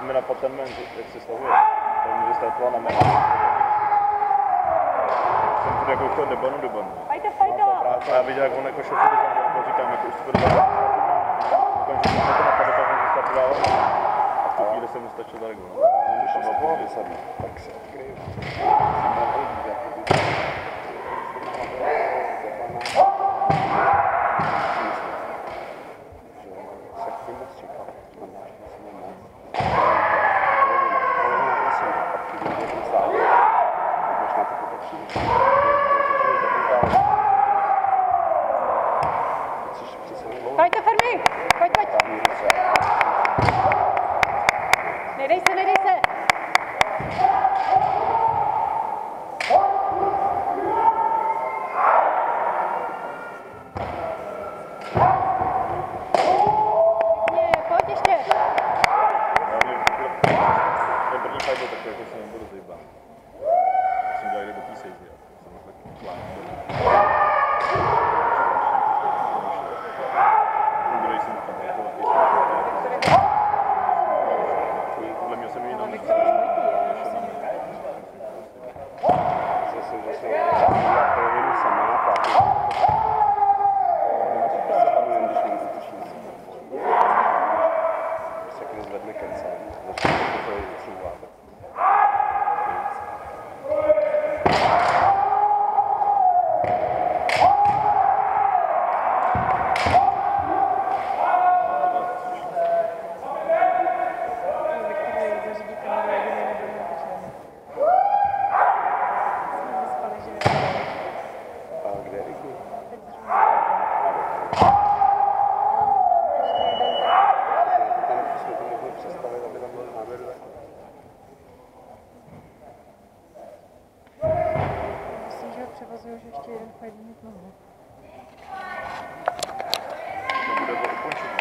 mi napadl ten moment, jak se stavuje. Tak může startovat na mé. Jsem tady jako chtěl debanu. A já viděl, jak on jako šoufl, tak říkám, jako už to bude debanu. Okamžitě jsem to napadl, tak jsem se startoval. A v tu chvíli jsem mu stačil za regul. Když to bylo vysadne, tak se odkryju. Pojďte, Fermi! Pojď! Nedej se! Pojď ještě! Ten první fight byl takový, jako se nebudu zajbat. Jsem dělal jde do té sejzy. Jsem tak plán. Podle mě jsem jiný. Zase, že jsem polovinu sama, pak se když zvedne kence, začne to vycouvávat. Myslím, že ho převazuju, že ještě jeden fight mít mohu. To bude ukončení.